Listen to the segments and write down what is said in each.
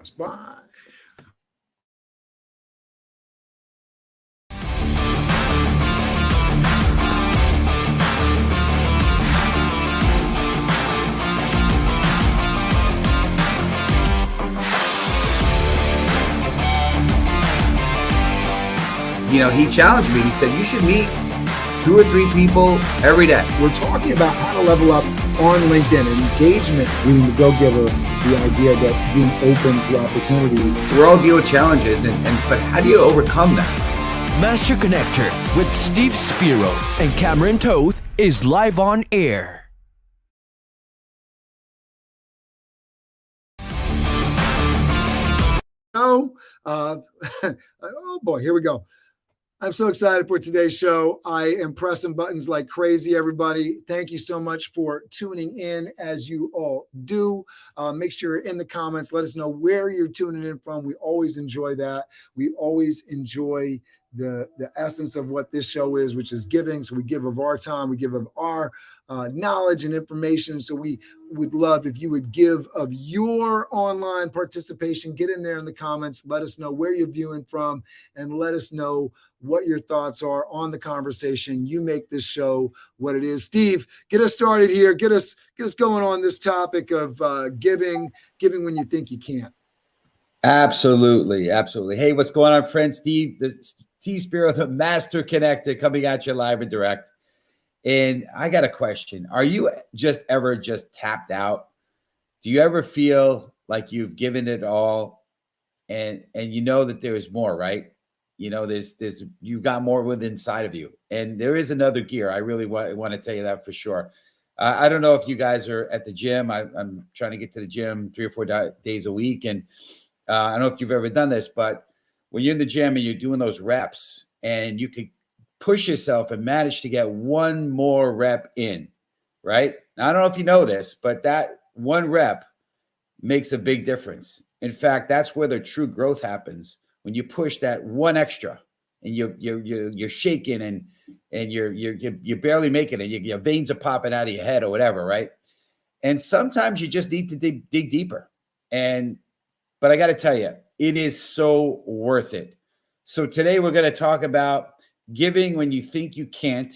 us. Bye. He challenged me. He said, you should meet 2 or 3 people every day. We're talking about how to level up on LinkedIn and engagement, being the go-giver, the idea that being open to opportunity. We're all deal with challenges, but how do you overcome that? Master Connector with Steve Spiro and Cameron Toth is live on air. Oh boy, here we go. I'm so excited for today's show. I am pressing buttons like crazy, everybody. Thank you so much for tuning in, as you all do. Make sure you're in the comments. Let us know where you're tuning in from. We always enjoy that. We always enjoy the essence of what this show is, which is giving. So we give of our time. We give of our knowledge and information. So we would love if you would give of your online participation. Get in there in the comments. Let us know where you're viewing from, and let us know what your thoughts are on the conversation. You make this show what it is. Steve, get us started here. Get us going on this topic of giving when you think you can't. Absolutely. Hey, what's going on, friends? Steve Spiro, the Master Connector, coming at you live and direct. And I got a question. Are you ever tapped out? Do you ever feel like you've given it all and you know that there is more, right? There's you've got more within inside of you, and there is another gear. I really want to tell you that for sure. I don't know if you guys are at the gym. I'm trying to get to the gym 3 or 4 days a week, and I don't know if you've ever done this, but when you're in the gym and you're doing those reps, and you could push yourself and manage to get one more rep in, right? Now, I don't know if you know this, but that one rep makes a big difference. In fact, that's where the true growth happens. When you push that one extra, and you're shaking and you're barely making it, your veins are popping out of your head or whatever, right? And sometimes you just need to dig deeper. But I got to tell you, it is so worth it. So today we're going to talk about giving when you think you can't.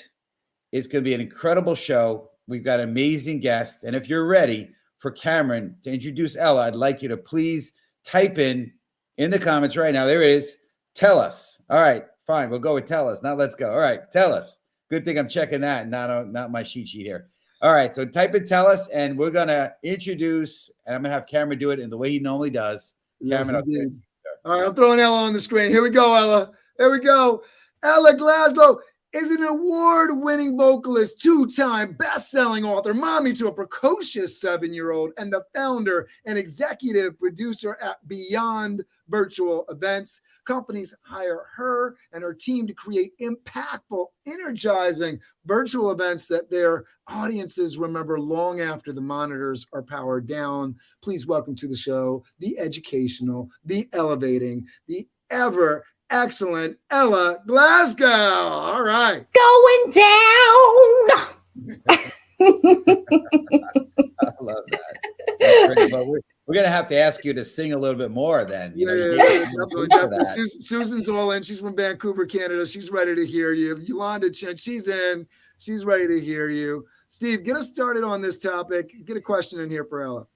It's going to be an incredible show. We've got amazing guests, and if you're ready for Cameron to introduce Ella, I'd like you to please type in the comments right now. There it is. Tell us. All right, fine. We'll go with tell us. Now let's go. All right, tell us. Good thing I'm checking that, not my cheat sheet here. All right, so type in tell us, and we're going to introduce, and I'm going to have Cameron do it in the way he normally does. Yes, Cameron, indeed. All right, I'm throwing Ella on the screen. Here we go, Ella. Here we go. Ella Glasgow is an award-winning vocalist, 2-time best-selling author, mommy to a precocious 7-year-old, and the founder and executive producer at Beyond Virtual Events. Companies hire her and her team to create impactful, energizing virtual events that their audiences remember long after the monitors are powered down. Please welcome to the show the educational, the elevating, the ever excellent Ella Glasgow. All right. Going down. I love that. That's great. But we're going to have to ask you to sing a little bit more then. Definitely. Susan's all in. She's from Vancouver, Canada. She's ready to hear you. Yolanda Chen, she's in. She's ready to hear you. Steve, get us started on this topic. Get a question in here for Ella.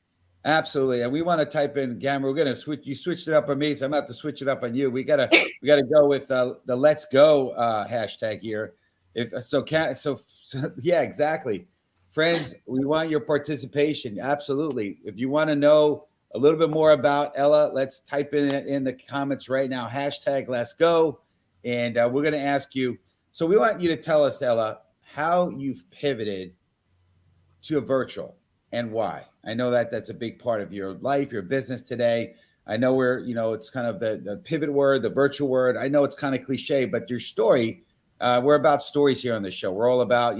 Absolutely. And we want to type in, Cameron, we're going to switch. You switched it up on me, so I'm going to have to switch it up on you. We got to go with the let's go hashtag here. Yeah, exactly. Friends, we want your participation. Absolutely. If you want to know a little bit more about Ella, let's type in the comments right now, hashtag let's go. And we're going to ask you. So we want you to tell us, Ella, how you've pivoted to a virtual and why. I know that's a big part of your life, your business today. I know it's kind of the pivot word, the virtual word. I know it's kind of cliche, but your story, we're about stories here on the show. We're all about,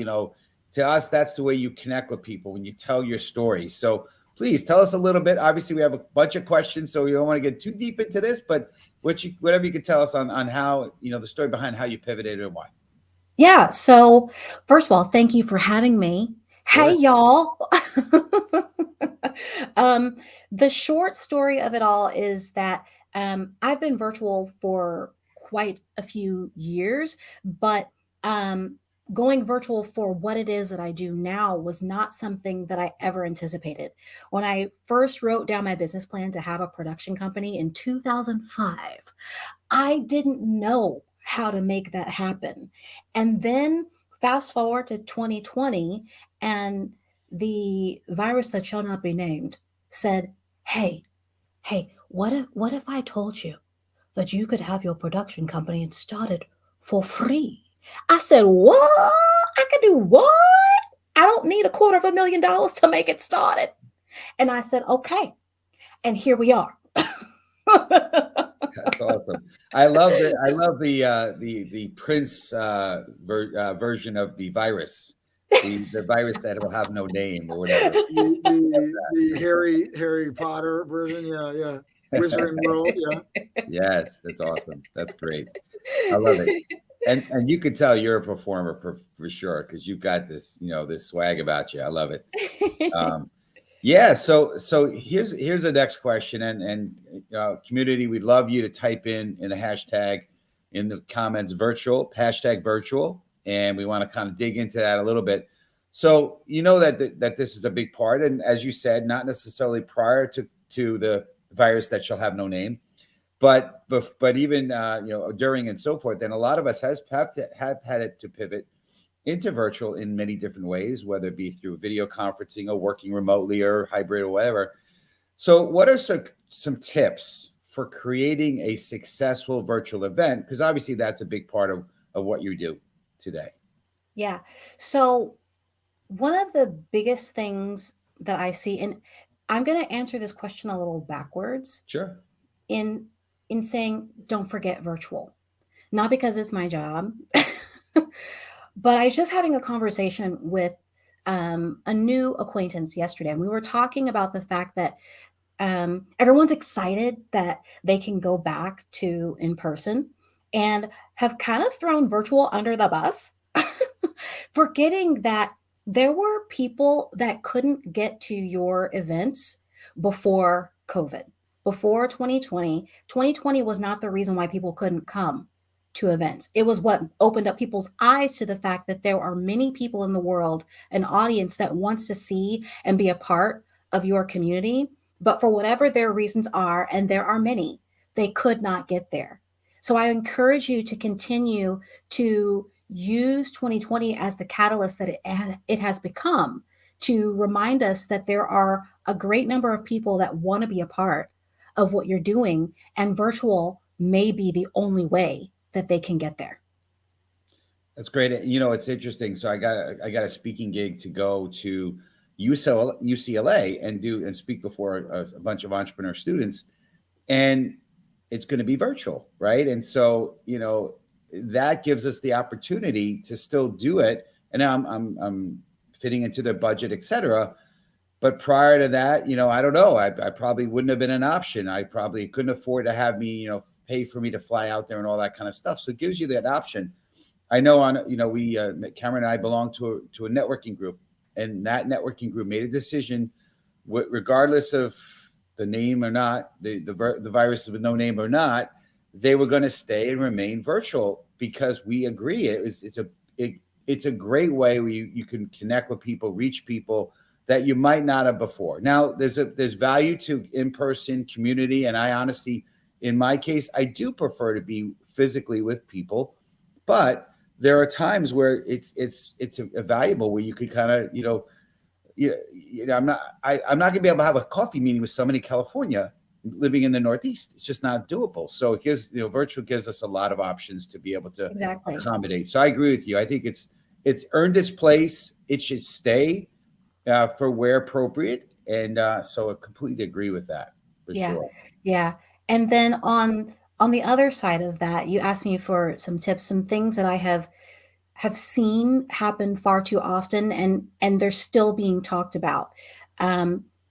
to us, that's the way you connect with people, when you tell your story. So please tell us a little bit. Obviously, we have a bunch of questions, so we don't want to get too deep into this, but whatever you could tell us on how, the story behind how you pivoted and why. Yeah. So first of all, thank you for having me. Hey, y'all. um, the short story of it all is that I've been virtual for quite a few years, but um, going virtual for what it is that I do now was not something that I ever anticipated. When I first wrote down my business plan to have a production company in 2005, I didn't know how to make that happen. And then fast forward to 2020, and the virus that shall not be named said, "Hey, what if I told you that you could have your production company and start it for free?" I said, "What? I could do what? I don't need $250,000 to make it started." And I said, "Okay." And here we are. That's awesome. I love it. I love the Prince version of the virus, the virus that will have no name or whatever. The Harry Potter version. Yeah, yeah. Wizarding World. Yeah. Yes, that's awesome. That's great. I love it. And you could tell you're a performer for sure, because you've got this, this swag about you. I love it. Yeah. So here's the next question, and community, we'd love you to type in the hashtag in the comments #virtual, and we want to kind of dig into that a little bit. So that this is a big part, and as you said, not necessarily prior to the virus that shall have no name, but even during and so forth. And a lot of us have had it to pivot into virtual in many different ways, whether it be through video conferencing or working remotely or hybrid or whatever. So what are some tips for creating a successful virtual event? Because obviously that's a big part of what you do today. Yeah. So one of the biggest things that I see, and I'm going to answer this question a little backwards Sure. in saying, don't forget virtual, not because it's my job, but I was just having a conversation with a new acquaintance yesterday, and we were talking about the fact that everyone's excited that they can go back to in person, and have kind of thrown virtual under the bus, forgetting that there were people that couldn't get to your events before COVID, before 2020. 2020 was not the reason why people couldn't come to events. It was what opened up people's eyes to the fact that there are many people in the world, an audience that wants to see and be a part of your community. But for whatever their reasons are, and there are many, they could not get there. So I encourage you to continue to use 2020 as the catalyst that it has become, to remind us that there are a great number of people that want to be a part of what you're doing, and virtual may be the only way that they can get there. That's great. It's interesting. So I got a speaking gig to go to UCLA and speak before a bunch of entrepreneur students, and it's going to be virtual, right? And so that gives us the opportunity to still do it. And now I'm fitting into the budget, et cetera. But prior to that, I don't know. I probably wouldn't have been an option. I probably couldn't afford to have me, pay for me to fly out there and all that kind of stuff. So it gives you that option. I know we Cameron and I belong to a networking group, and that networking group made a decision, regardless of the name or not, the virus with no name or not, they were going to stay and remain virtual, because we agree it's a great way where you can connect with people, reach people that you might not have before. Now there's value to in-person community, and I honestly, in my case, I do prefer to be physically with people, but there are times where it's valuable, where you could kind of I'm not going to be able to have a coffee meeting with somebody in California living in the Northeast. It's just not doable. So it gives virtual gives us a lot of options to be able to accommodate. So I agree with you. I think it's earned its place. It should stay for where appropriate, and so I completely agree with that. For sure. Yeah. And then on the other side of that, you asked me for some tips, some things that I have seen happen far too often, and they're still being talked about.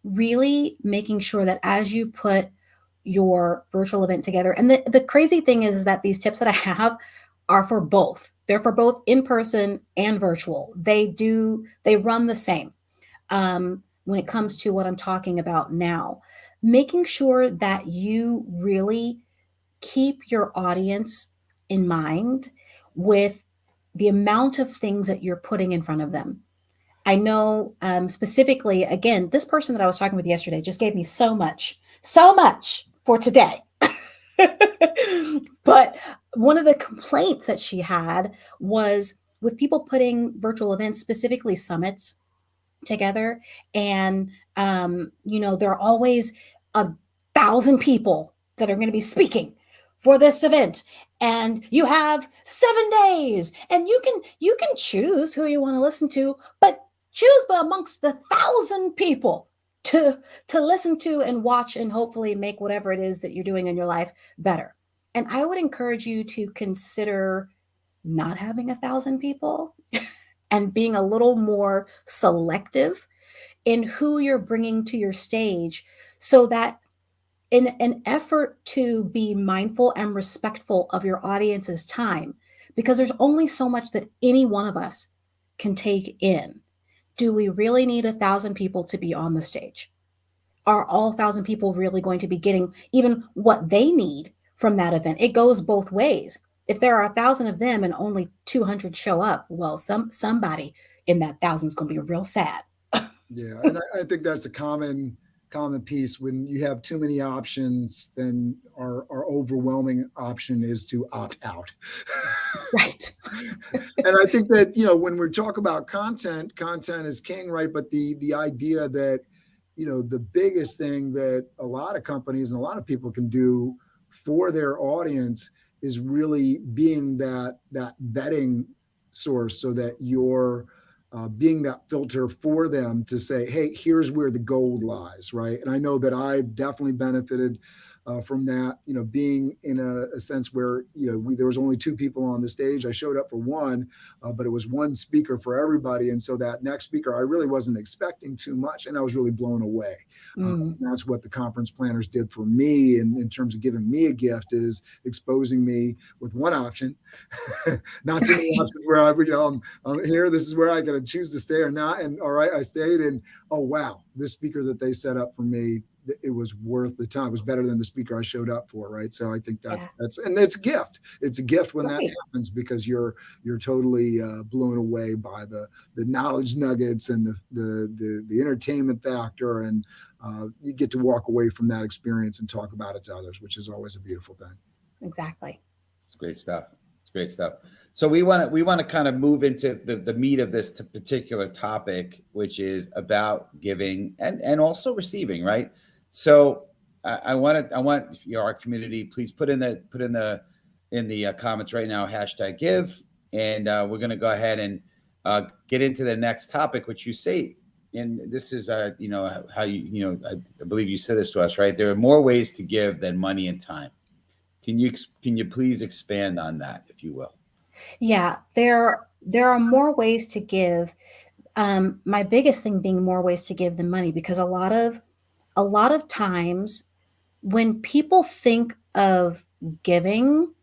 Really making sure that as you put your virtual event together, and the crazy thing is that these tips that I have are for both. They're for both in person and virtual. They run the same. when it comes to what I'm talking about now. Making sure that you really keep your audience in mind with the amount of things that you're putting in front of them. I know specifically, again, this person that I was talking with yesterday just gave me so much for today. But one of the complaints that she had was with people putting virtual events, specifically summits, together. And, there are always 1,000 people that are going to be speaking for this event. And you have 7 days and you can choose who you want to listen to, but choose amongst the 1,000 people to listen to and watch and hopefully make whatever it is that you're doing in your life better. And I would encourage you to consider not having 1,000 people and being a little more selective in who you're bringing to your stage, so that in an effort to be mindful and respectful of your audience's time, because there's only so much that any one of us can take in. Do we really need 1,000 people to be on the stage? Are all 1,000 people really going to be getting even what they need from that event? It goes both ways. If there are 1,000 of them and only 200 show up, well, somebody in that 1,000 is going to be real sad. Yeah, and I think that's a common piece. When you have too many options, then our overwhelming option is to opt out. Right. And I think that, when we talk about content is king, right? But the idea that, the biggest thing that a lot of companies and a lot of people can do for their audience is really being that vetting source, so that you're being that filter for them to say, hey, here's where the gold lies, right? And I know that I've definitely benefited from that, being in a sense where, there was only 2 people on the stage. I showed up for one, but it was one speaker for everybody. And so that next speaker, I really wasn't expecting too much, and I was really blown away. That's what the conference planners did for me in terms of giving me a gift, is exposing me with one option, not too many options where I'm here. This is where I got to choose to stay or not. And all right, I stayed, and oh, wow, this speaker that they set up for me, it was worth the time. It was better than the speaker I showed up for, right? So I think that's and it's a gift. It's a gift when that happens, because you're totally blown away by the knowledge nuggets and the entertainment factor, and you get to walk away from that experience and talk about it to others, which is always a beautiful thing. Exactly. It's great stuff. It's great stuff. So we want to kind of move into the meat of this particular topic, which is about giving and also receiving, right? So I want our community, please put in the comments right now, #give, and we're going to go ahead and get into the next topic, which you say, and this is how I believe you said this to us, right? There are more ways to give than money and time. Can you please expand on that, if you will? Yeah, there are more ways to give. My biggest thing being more ways to give than money, because a lot of times when people think of giving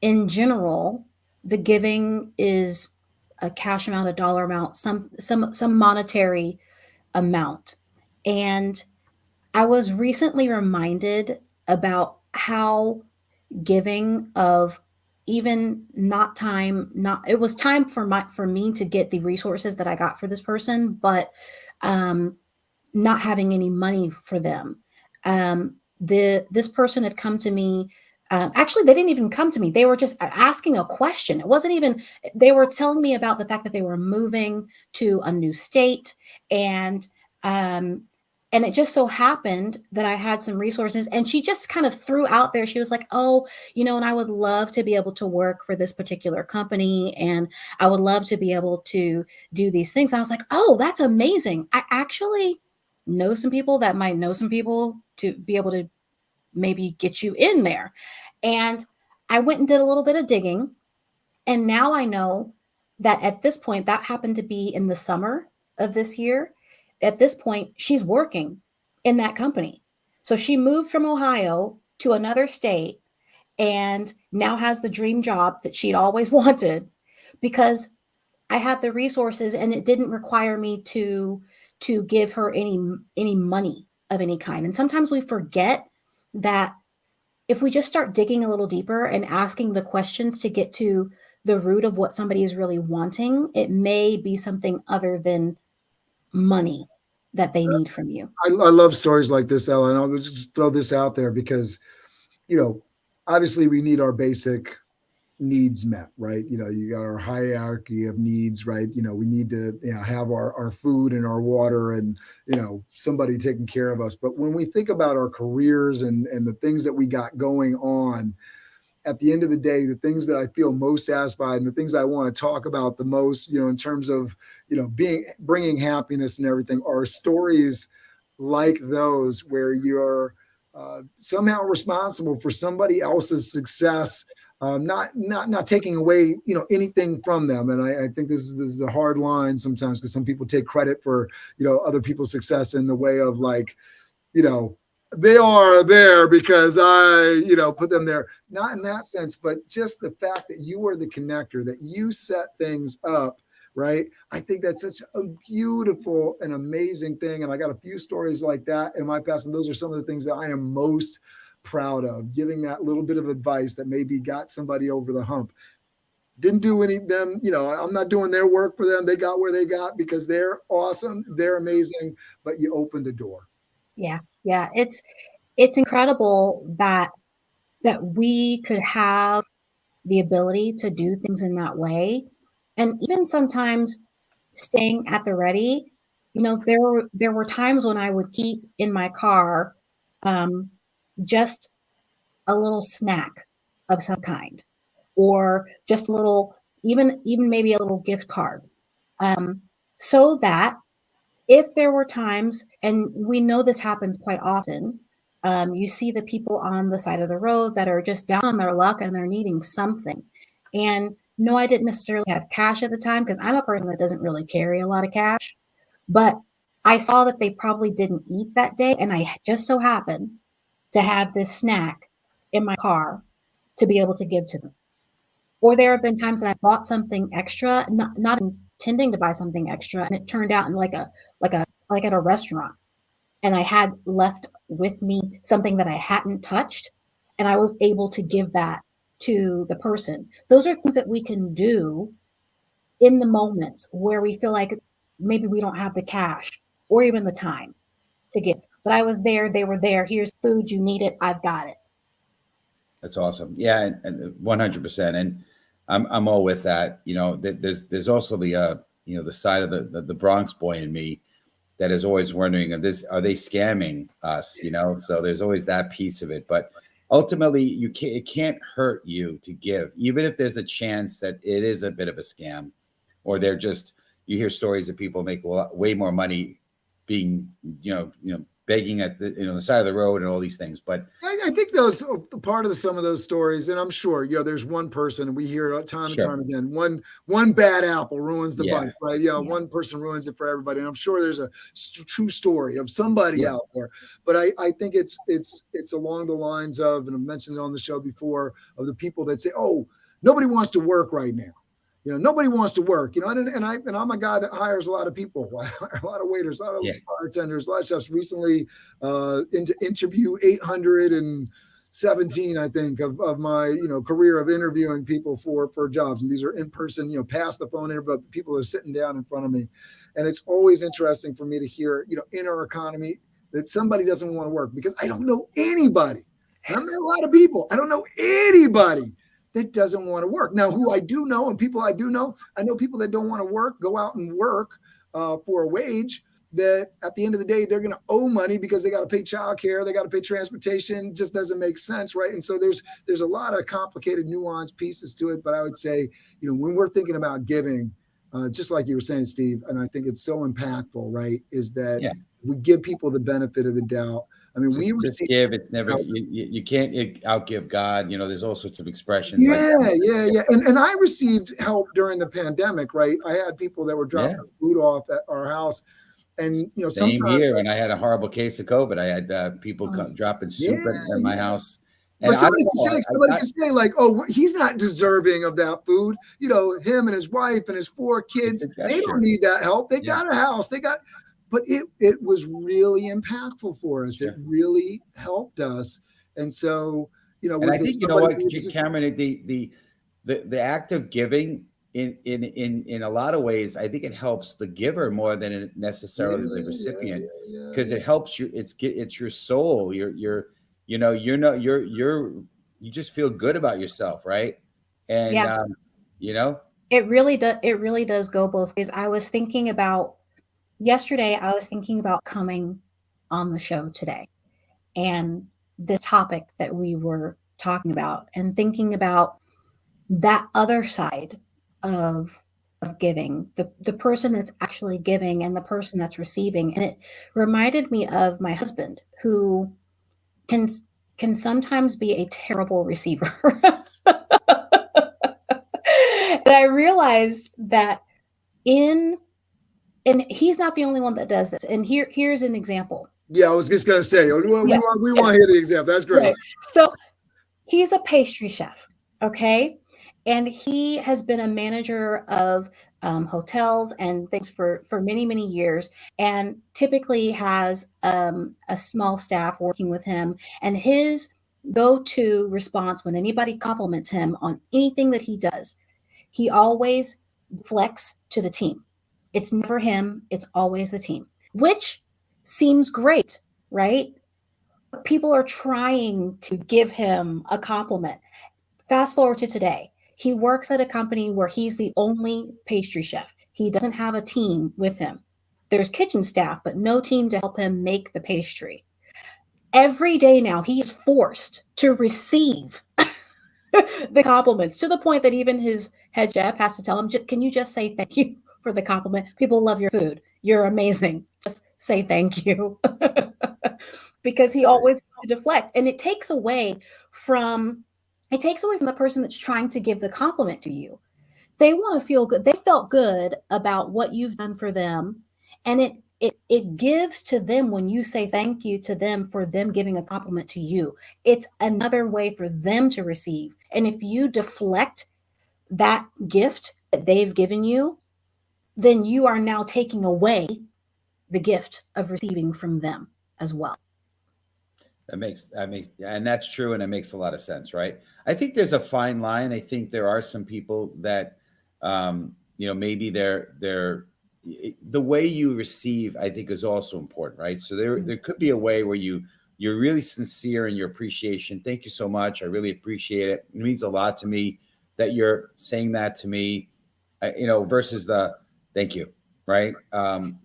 in general, the giving is a cash amount, a dollar amount, some monetary amount. And I was recently reminded about how giving of even not time, it was time for me to get the resources that I got for this person, but not having any money for them. This person had come to me. Actually, they didn't even come to me. They were just asking a question. It wasn't even, they were telling me about the fact that they were moving to a new state. And it just so happened that I had some resources, and she just kind of threw out there. She was like, oh, and I would love to be able to work for this particular company, and I would love to be able to do these things. And I was like, oh, that's amazing. I actually know some people that might know some people to be able to maybe get you in there. And I went and did a little bit of digging. And now I know that at this point, that happened to be in the summer of this year. At this point, she's working in that company. So she moved from Ohio to another state and now has the dream job that she'd always wanted, because I had the resources and it didn't require me to to give her any money of any kind. And sometimes we forget that if we just start digging a little deeper and asking the questions to get to the root of what somebody is really wanting, it may be something other than money that they need from you. I love stories like this, Ellen. I'll just throw this out there because, obviously we need our basic needs met, right? You got our hierarchy of needs, right? We need to have our food and our water and somebody taking care of us. But when we think about our careers and the things that we got going on, at the end of the day, the things that I feel most satisfied and the things I want to talk about the most, in terms of bringing happiness and everything, are stories like those where you're somehow responsible for somebody else's success. Not taking away, anything from them. And I think this is a hard line sometimes because some people take credit for, other people's success in the way of like, they are there because I, put them there. Not in that sense, but just the fact that you are the connector, that you set things up, right? I think that's such a beautiful and amazing thing. And I got a few stories like that in my past. And those are some of the things that I am most proud of, giving that little bit of advice that maybe got somebody over the hump. Didn't do any of them, I'm not doing their work for them. They got where they got because they're awesome. They're amazing, but you opened a door. Yeah. Yeah. It's incredible that we could have the ability to do things in that way. And even sometimes staying at the ready, there were times when I would keep in my car, just a little snack of some kind, or just a little, even maybe a little gift card, so that if there were times, and we know this happens quite often, you see the people on the side of the road that are just down on their luck and they're needing something. And no, I didn't necessarily have cash at the time because I'm a person that doesn't really carry a lot of cash, but I saw that they probably didn't eat that day. And I just so happened to have this snack in my car to be able to give to them. Or there have been times that I bought something extra, not intending to buy something extra, and it turned out in like at a restaurant, and I had left with me something that I hadn't touched, and I was able to give that to the person. Those are things that we can do in the moments where we feel like maybe we don't have the cash or even the time to give. But I was there, they were there. Here's food, you need it, I've got it. That's awesome. Yeah, and 100%. And I'm all with that. There's also the the side of the Bronx boy in me that is always wondering, are they scamming us? So there's always that piece of it. But ultimately, it can't hurt you to give, even if there's a chance that it is a bit of a scam, or you hear stories of people make way more money being begging at the side of the road and all these things. But I think those are part of some of those stories, and I'm sure there's one person, and we hear it time and time again, one bad apple ruins the bunch, right? One person ruins it for everybody, and I'm sure there's a true story of somebody out there. But I think it's along the lines of, and I've mentioned it on the show before, of the people that say, oh, nobody wants to work right now. Nobody wants to work, and I'm a guy that hires a lot of people, a lot of waiters, a lot of bartenders, a lot of chefs. Recently, into interview 817, I think, of my, career of interviewing people for jobs. And these are in person, past the phone interview, but people are sitting down in front of me. And it's always interesting for me to hear, in our economy, that somebody doesn't want to work, because I don't know anybody. And I know a lot of people. I don't know anybody that doesn't want to work. Now, who I do know, and people I do know, I know people that don't want to work, go out and work for a wage, that at the end of the day, they're going to owe money because they got to pay childcare, they got to pay transportation. Just doesn't make sense, right? And so there's a lot of complicated, nuanced pieces to it. But I would say, when we're thinking about giving, just like you were saying, Steve, and I think it's so impactful, right, is that we give people the benefit of the doubt. I mean, just give. It's never, you can't outgive God. There's all sorts of expressions. Yeah. And I received help during the pandemic, right? I had people that were dropping food off at our house. And, same here. And I had a horrible case of COVID. I had people dropping soup at my house. And somebody can say like, oh, he's not deserving of that food. Him and his wife and his 4 kids, they don't need that help. They got a house. but it was really impactful for us. Sure. It really helped us. And so, And I was it think, you know what, somebody? Cameron, the act of giving in a lot of ways, I think it helps the giver more than it necessarily the recipient, because it helps you. It's your soul. You just feel good about yourself, right? And Yeah. you know, It really does. It really does go both ways. Yesterday, I was thinking about coming on the show today and the topic that we were talking about, and thinking about that other side of giving, the person that's actually giving and the person that's receiving. And it reminded me of my husband, who can can sometimes be a terrible receiver. And I realized that in and he's not the only one that does this. And here's an example. Yeah, I was just going to say, we want to hear the example. That's great. Right. So he's a pastry chef, okay? And he has been a manager of hotels and things for many, many years, and typically has a small staff working with him. And his go-to response when anybody compliments him on anything that he does, he always deflects to the team. It's never him, it's always the team, which seems great, right? People are trying to give him a compliment. Fast forward to today. He works at a company where he's the only pastry chef. He doesn't have a team with him. There's kitchen staff, but no team to help him make the pastry. Every day now, he is forced to receive the compliments, to the point that even his head chef has to tell him, can you just say thank you for the compliment? People love your food. You're amazing. Just say thank you. Because he always wants to deflect. And it takes away from the person that's trying to give the compliment to you. They want to feel good. They felt good about what you've done for them. And it gives to them when you say thank you to them for them giving a compliment to you. It's another way for them to receive. And if you deflect that gift that they've given you, then you are now taking away the gift of receiving from them as well. And that's true, and it makes a lot of sense, right? I think there's a fine line. I think there are some people that, maybe the way you receive, I think, is also important, right? So there could be a way where you're really sincere in your appreciation. Thank you so much. I really appreciate it. It means a lot to me that you're saying that to me, versus the thank you, right? I am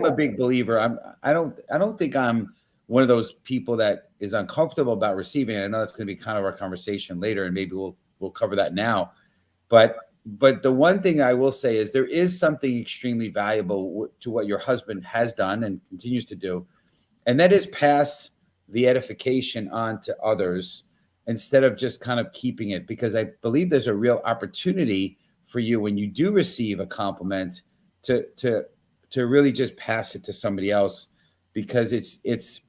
a big believer. I don't think I'm one of those people that is uncomfortable about receiving it. I know that's going to be kind of our conversation later, and maybe we'll cover that now. But the one thing I will say is there is something extremely valuable to what your husband has done and continues to do, and that is pass the edification on to others instead of just kind of keeping it. Because I believe there's a real opportunity for you when you do receive a compliment to really just pass it to somebody else, because it's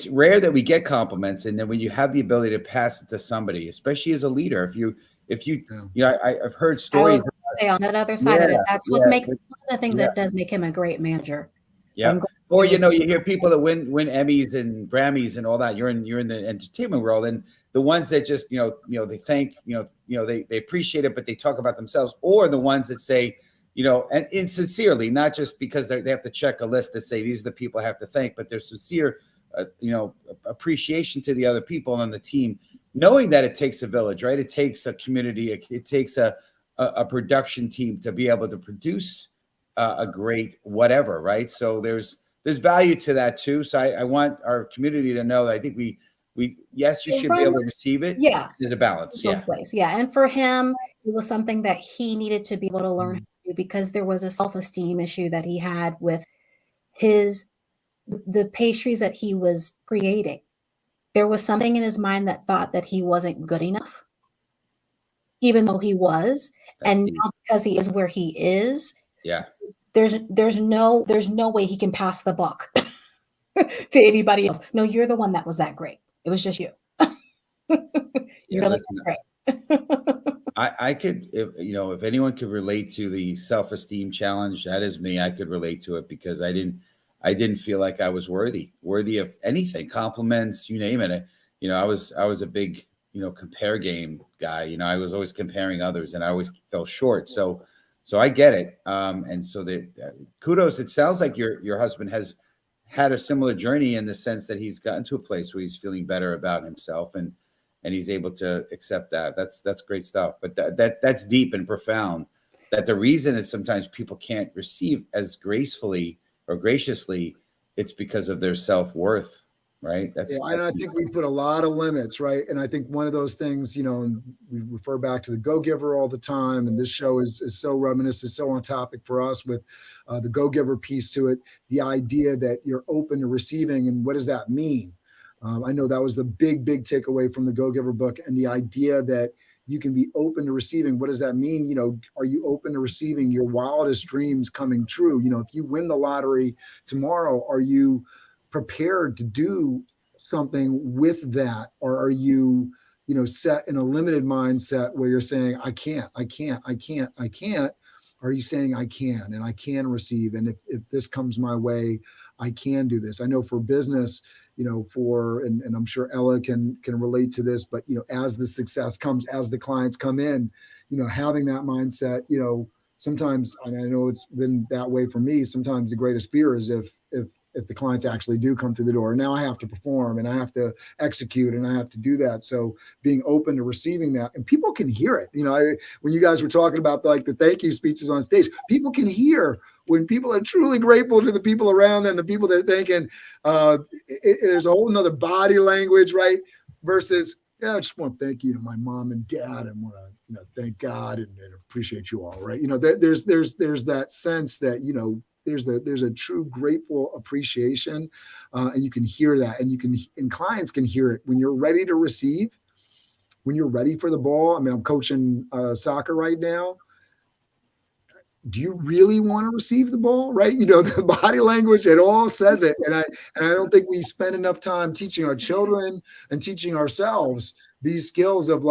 rare that we get compliments. And then when you have the ability to pass it to somebody, especially as a leader, I've heard stories. On that other side of it, that's what makes one of the things that does make him a great manager. Yeah. Or, you hear people that win Emmys and Grammys and all that. You're in the entertainment world, and the ones that just, they thank, they appreciate it, but they talk about themselves, or the ones that say, and sincerely, not just because they have to check a list that say these are the people I have to thank, but they're sincere, appreciation to the other people on the team, knowing that it takes a village, right? It takes a community. It takes a production team to be able to produce a great whatever, right? So there's value to that too. So I want our community to know that I think yes, you should be able to receive it. Yeah. There's a balance. Both ways. Yeah. And for him, it was something that he needed to be able to learn how to do, because there was a self-esteem issue that he had with the pastries that he was creating. There was something in his mind that thought that he wasn't good enough, even though he was. And now, because he is where he is, there's no way he can pass the buck to anybody else. No, you're the one that was that great. It was just you. You're great. I could, if anyone could relate to the self-esteem challenge, that is me. I could relate to it because I didn't feel like I was worthy of anything, compliments, you name it. I was a big, compare game guy. I was always comparing others, and I always fell short. So I get it. And so kudos. It sounds like your husband has had a similar journey in the sense that he's gotten to a place where he's feeling better about himself, and he's able to accept that. That's great stuff. But that's deep and profound. That the reason that sometimes people can't receive as gracefully or graciously, it's because of their self-worth, right? And I think we put a lot of limits, right? And I think one of those things, and we refer back to the go-giver all the time, and this show is so reminiscent, so on topic for us with the go-giver piece to it, the idea that you're open to receiving, and what does that mean? I know that was the big takeaway from the Go-Giver book, and the idea that you can be open to receiving. What does that mean? Are you open to receiving your wildest dreams coming true? If you win the lottery tomorrow, are you prepared to do something with that? Or are you, set in a limited mindset where you're saying, I can't? Are you saying I can, and I can receive? And if this comes my way, I can do this. I know for business, and I'm sure Ella can relate to this, but, as the success comes, as the clients come in, having that mindset, sometimes, and I know it's been that way for me, sometimes the greatest fear is if the clients actually do come through the door. Now I have to perform, and I have to execute, and I have to do that. So being open to receiving that, and people can hear it. When you guys were talking about the thank you speeches on stage, people can hear when people are truly grateful to the people around them, the people they're thanking. There's a whole nother body language, right? Versus, I just want to thank you to my mom and dad, and want to, thank God and appreciate you all, right? There's that sense that, there's a true grateful appreciation, and you can hear that, and clients can hear it when you're ready to receive, when you're ready for the ball. I mean, I'm coaching soccer right now. Do you really want to receive the ball? Right? The body language, it all says it. And I don't think we spend enough time teaching our children and teaching ourselves these skills of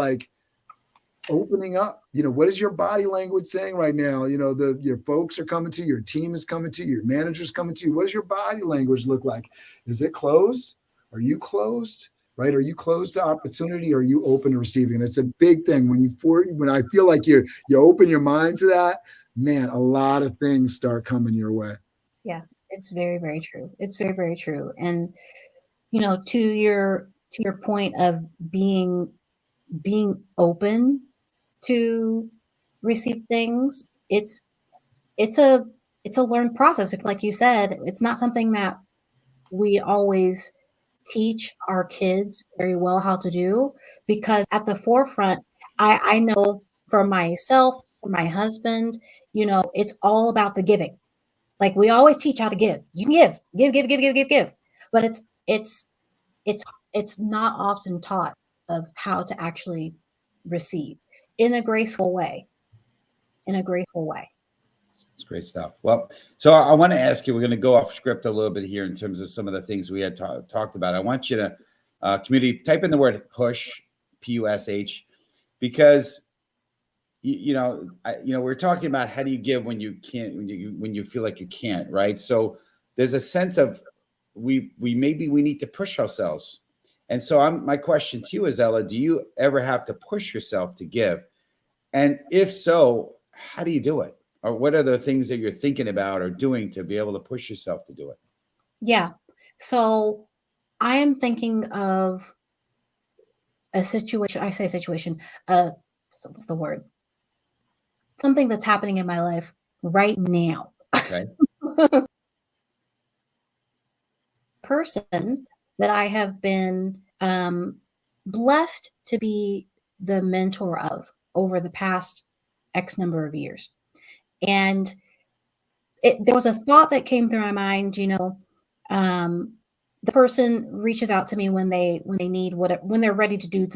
opening up. What is your body language saying right now? Your folks are coming to you, your team is coming to you, your manager's coming to you. What does your body language look like? Is it closed? Are you closed? Right? Are you closed to opportunity? Or are you open to receiving? And it's a big thing when I feel like you open your mind to that, man, a lot of things start coming your way. Yeah, it's very, very true. It's very, very true. And, to your point of being open to receive things, it's a learned process, because like you said, it's not something that we always teach our kids very well how to do, because at the forefront, I know for myself, for my husband, it's all about the giving. Like, we always teach how to give. You can give, but it's not often taught of how to actually receive in a graceful way. It's great stuff. Well, so I want to ask you, we're going to go off script a little bit here in terms of some of the things we had talked about. I want you to community type in the word push, PUSH, because we're talking about how do you give when you can't, when you feel like you can't, right? So there's a sense of we need to push ourselves. And so my question to you is, Ella, do you ever have to push yourself to give? And if so, how do you do it? Or what are the things that you're thinking about or doing to be able to push yourself to do it? Yeah. So I am thinking of a situation. I say situation. So what's the word? Something that's happening in my life right now. Okay. Person that I have been blessed to be the mentor of over the past X number of years. And there was a thought that came through my mind, the person reaches out to me when they need when they're ready to do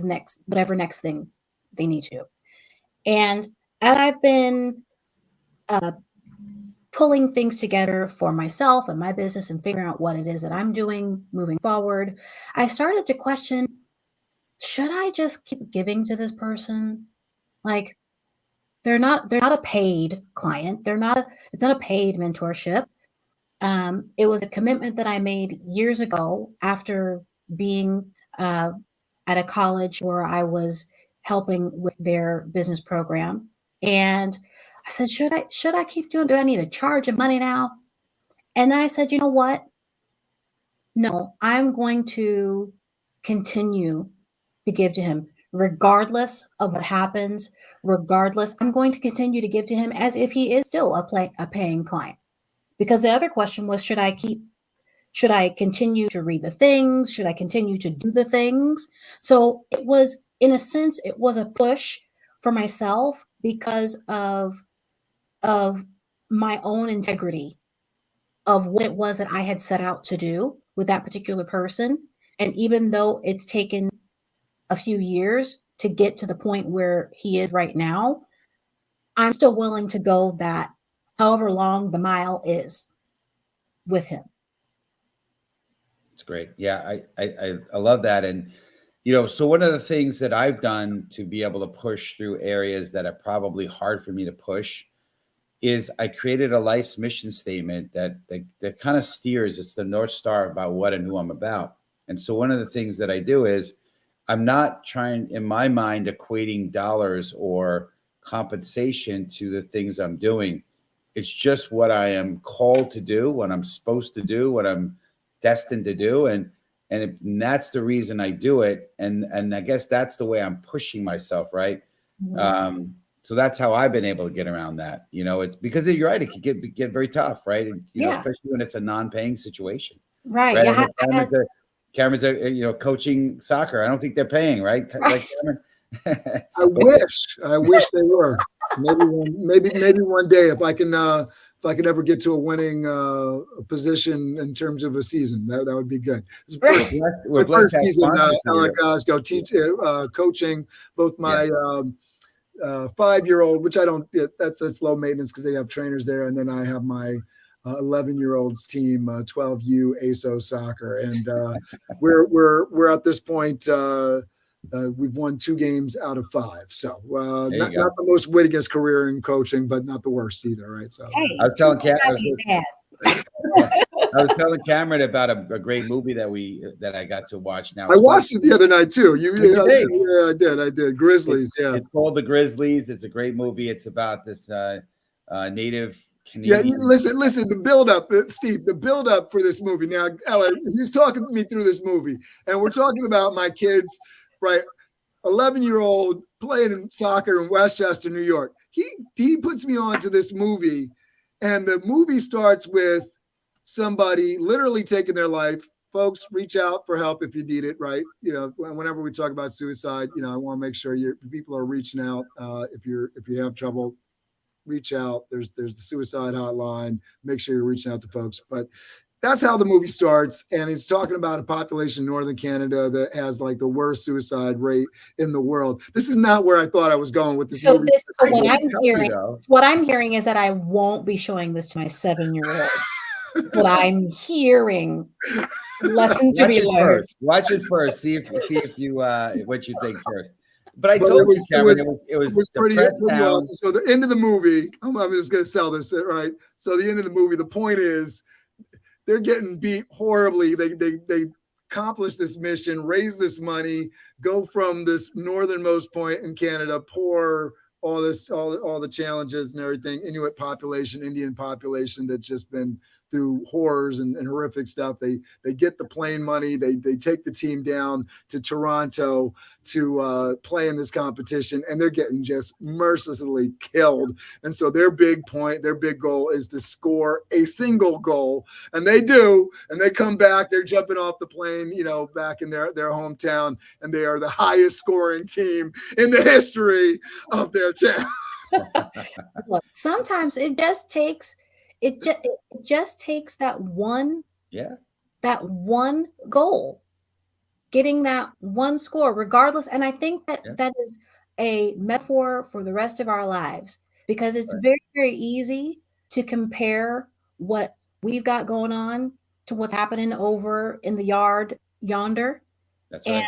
whatever next thing they need to do. And as I've been pulling things together for myself and my business and figuring out what it is that I'm doing moving forward, I started to question, should I just keep giving to this person? Like, they're not a paid client. It's not a paid mentorship. It was a commitment that I made years ago after being at a college where I was helping with their business program. And I said, should I keep doing? Do I need to charge him money now? And I said, you know what? No, I'm going to continue to give to him regardless of what happens. Regardless, I'm going to continue to give to him as if he is still a paying client. Because the other question was, should I continue to read the things? Should I continue to do the things? So it was, in a sense, it was a push for myself because of my own integrity of what it was that I had set out to do with that particular person. And even though it's taken a few years to get to the point where he is right now, I'm still willing to go that however long the mile is with him. It's great. Yeah, I love that. And so one of the things that I've done to be able to push through areas that are probably hard for me to push is I created a life's mission statement that kind of steers. It's the North Star about what and who I'm about. And so one of the things that I do is I'm not trying, in my mind, equating dollars or compensation to the things I'm doing. It's just what I am called to do, what I'm supposed to do, what I'm destined to do. And that's the reason I do it. And I guess that's the way I'm pushing myself. Right. Mm-hmm. So that's how I've been able to get around that. It's because you're right. It can get very tough. Right. And, especially when it's a non-paying situation. Right. Right? Yeah. Cameron's coaching soccer. I don't think they're paying. Right. Like Cameron. I wish they were. Maybe one day if I can ever get to a winning position in terms of a season, that would be good. My first season, guys go coaching both my 5-year-old, which I don't. That's low maintenance because they have trainers there, and then I have my 11-year-olds team, 12U ASO soccer, and we're at this point. We've won 2 games out of 5, so not the most winningest career in coaching, but not the worst either, right? So hey, I was telling Cameron about a great movie that I got to watch. Now I watched it the other night too. You did? Yeah, I did. Grizzlies. It's called The Grizzlies. It's a great movie. It's about this native Canadian. Yeah, listen. The build up, Steve. The build up for this movie. Now, Ella, he's talking me through this movie, and we're talking about my kids. Right, 11-year-old playing in soccer in Westchester, New York. He puts me on to this movie, and the movie starts with somebody literally taking their life. Folks, reach out for help if you need it. Right, whenever we talk about suicide, I want to make sure people are reaching out. If you have trouble, reach out. There's the suicide hotline. Make sure you're reaching out to folks. But that's how the movie starts, and it's talking about a population in northern Canada that has like the worst suicide rate in the world. This is not where I thought I was going with this movie. What I'm hearing is that I won't be showing this to my 7-year-old. What I'm hearing, lesson to be learned. Watch it first. See if you what you think first. But I told you, Cameron, it was pretty awesome. So the end of the movie, I'm just going to sell this, right? So the end of the movie, the point is, they're getting beat horribly. They accomplish this mission, raise this money, go from this northernmost point in Canada, pour all the challenges and everything, Inuit population, Indian population that's just been through horrors and horrific stuff. They get the plane money. They take the team down to Toronto to play in this competition, and they're getting just mercilessly killed. And so their big goal is to score a single goal, and they do. And they come back. They're jumping off the plane, back in their hometown, and they are the highest scoring team in the history of their town. Look, sometimes it just takes. It just takes that one goal, getting that one score, regardless. And I think that is a metaphor for the rest of our lives, because it's very, very easy to compare what we've got going on to what's happening over in the yard yonder. That's right. And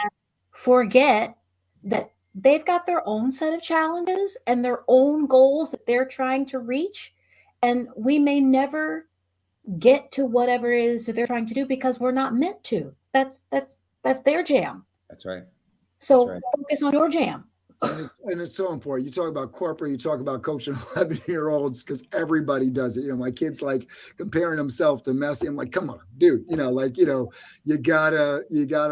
forget that they've got their own set of challenges and their own goals that they're trying to reach. And we may never get to whatever it is that they're trying to do because we're not meant to. That's their jam. That's right. So That's right. focus on your jam. And it's so important. You talk about corporate, you talk about coaching 11-year-olds because everybody does it. You know, my kid's like comparing himself to Messi. I'm like, come on, dude. You know, like, you know, you gotta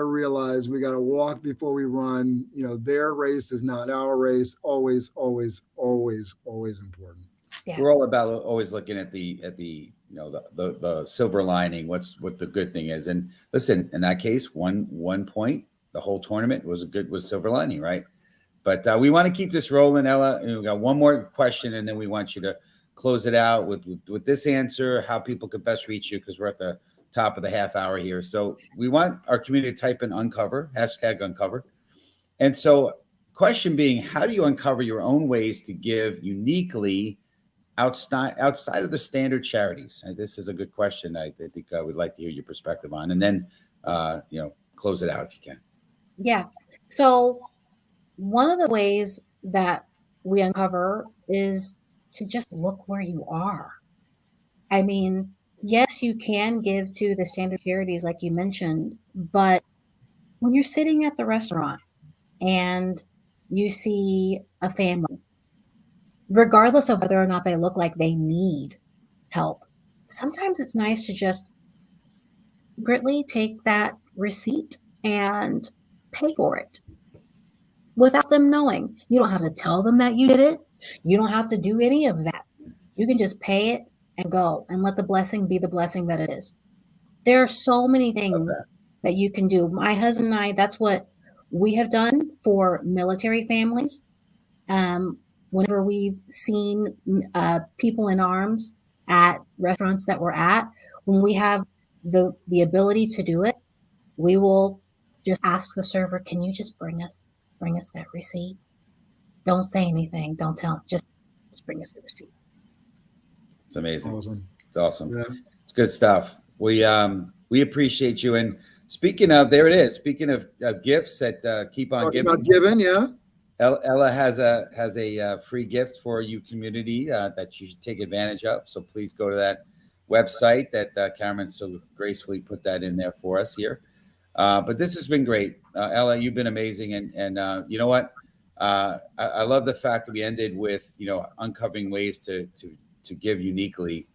realize we gotta walk before we run. You know, their race is not our race. Always, always, always, always important. Yeah. We're all about always looking at the you know, the silver lining, what the good thing is. And listen, in that case, one point, the whole tournament was silver lining, right? But we want to keep this rolling, Ella. And we got one more question, and then we want you to close it out with this answer, how people could best reach you, because we're at the top of the half hour here. So we want our community to type in uncover, #uncover. And so question being, how do you uncover your own ways to give uniquely outside of the standard charities? This is a good question. I think I would like to hear your perspective on, and then, you know, close it out if you can. Yeah. So one of the ways that we uncover is to just look where you are. I mean, yes, you can give to the standard charities like you mentioned, but when you're sitting at the restaurant and you see a family, regardless of whether or not they look like they need help, sometimes it's nice to just secretly take that receipt and pay for it without them knowing. You don't have to tell them that you did it. You don't have to do any of that. You can just pay it and go and let the blessing be the blessing that it is. There are so many things that you can do. My husband and I, that's what we have done for military families. Whenever we've seen people in arms at restaurants that we're at, when we have the ability to do it, we will just ask the server, can you just bring us that receipt? Don't say anything. Don't tell. Just bring us the receipt. It's amazing. Awesome. It's awesome. Yeah. It's good stuff. We appreciate you. And speaking of, there it is. Speaking of gifts that keep on Talking giving. about giving, yeah. Ella has a free gift for you community that you should take advantage of. So please go to that website that Cameron so gracefully put that in there for us here. But this has been great. Ella, you've been amazing. And you know what? I love the fact that we ended with, you know, uncovering ways to give uniquely,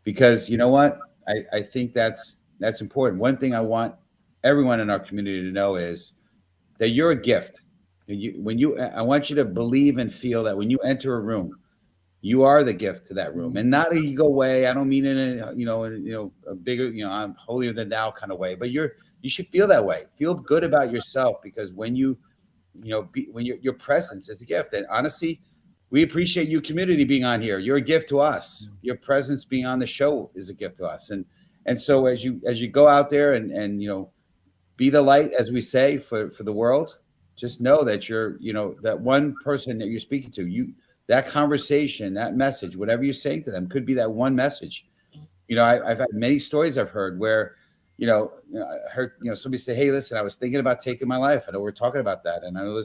because you know what? I think that's important. One thing I want everyone in our community to know is that you're a gift. I want you to believe and feel that when you enter a room, you are the gift to that room, and not a ego way. I don't mean in a bigger, I'm holier than thou kind of way, but you should feel that way. Feel good about yourself, because when your presence is a gift. And honestly, we appreciate you community being on here. You're a gift to us. Your presence being on the show is a gift to us. And so as you go out there and be the light, as we say, for the world, just know that you're, that one person that you're speaking to, that conversation, that message, whatever you're saying to them could be that one message. I've had many stories I've heard where, I heard, somebody say, hey, listen, I was thinking about taking my life. I know we're talking about that. And I know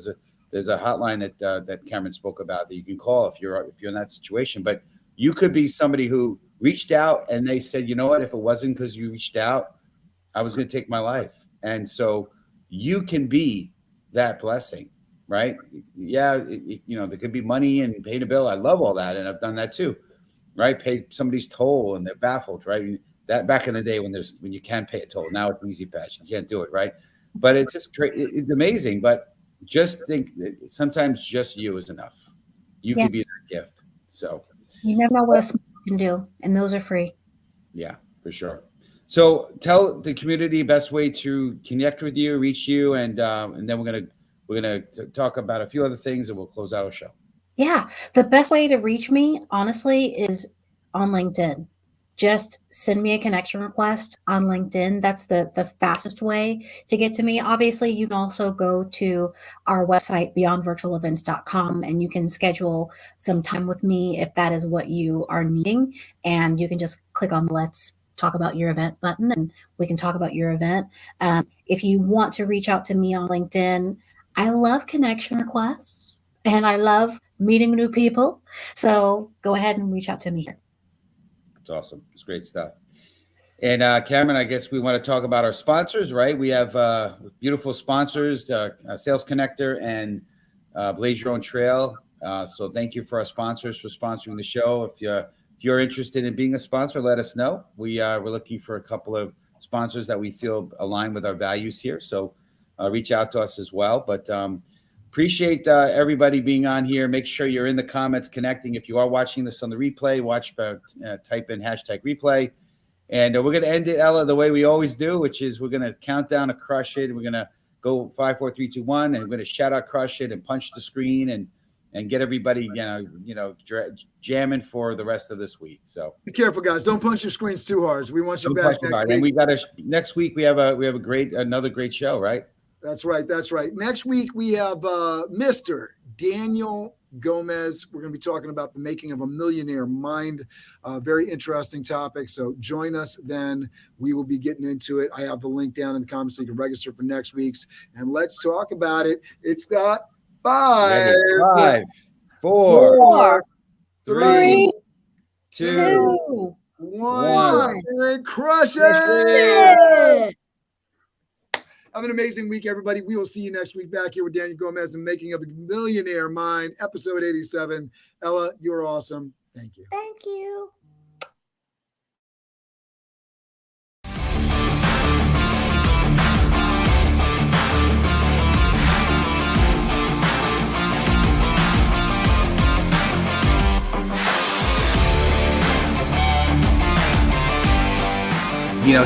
there's a hotline that Cameron spoke about that you can call if you're in that situation. But you could be somebody who reached out and they said, you know what, if it wasn't because you reached out, I was going to take my life. And so you can be that blessing, right? Yeah. There could be money and paying a bill. I love all that. And I've done that too, right? Pay somebody's toll and they're baffled, right? That back in the day when you can pay a toll, now it's Easy Pass, you can't do it, right? But it's just great. It's amazing. But just think that sometimes just you is enough. You can be that gift. So you never know what a smile can do, and those are free. Yeah, for sure. So tell the community best way to connect with you, reach you, and then we're gonna talk about a few other things, and we'll close out our show. Yeah, the best way to reach me, honestly, is on LinkedIn. Just send me a connection request on LinkedIn. That's the fastest way to get to me. Obviously, you can also go to our website, beyondvirtualevents.com, and you can schedule some time with me if that is what you are needing. And you can just click on the Let's Talk About Your Event button, and we can talk about your event. If you want to reach out to me on LinkedIn, I love connection requests and I love meeting new people. So go ahead and reach out to me here. It's awesome. It's great stuff. And Cameron, I guess we want to talk about our sponsors, right? We have beautiful sponsors, Sales Connector and Blaze Your Own Trail. So thank you for our sponsors for sponsoring the show. If you're interested in being a sponsor, let us know. We're looking for a couple of sponsors that we feel align with our values here. So reach out to us as well. But appreciate everybody being on here. Make sure you're in the comments connecting. If you are watching this on the replay, type in #replay. And we're going to end it, Ella, the way we always do, which is we're going to count down to crush it. We're going to go 5, 4, 3, 2, 1, and we're going to shout out crush it and punch the screen and get everybody, jamming for the rest of this week. So be careful, guys. Don't punch your screens too hard. We want you back next week. And we got next week. We have another great show, right? That's right. That's right. Next week we have Mr. Daniel Gomez. We're going to be talking about the making of a millionaire mind. Very interesting topic. So join us then. We will be getting into it. I have the link down in the comments so you can register for next week's. And let's talk about it. It's got 5, 4, 3, 2, 1. And crush it! Have an amazing week, everybody. We will see you next week back here with Daniel Gomez and Making of a Millionaire Mind, episode 87. Ella, you're awesome. Thank you. Thank you.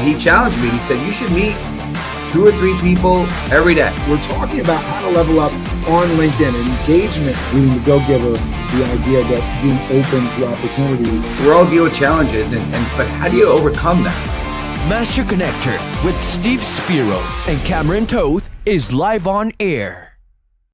He challenged me. He said, you should meet 2 or 3 people every day. We're talking about how to level up on LinkedIn and engagement, being the go-giver, the idea that being open to opportunity. We're all dealing with challenges, but how do you overcome that? Master Connector with Steve Spiro and Cameron Toth is live on air.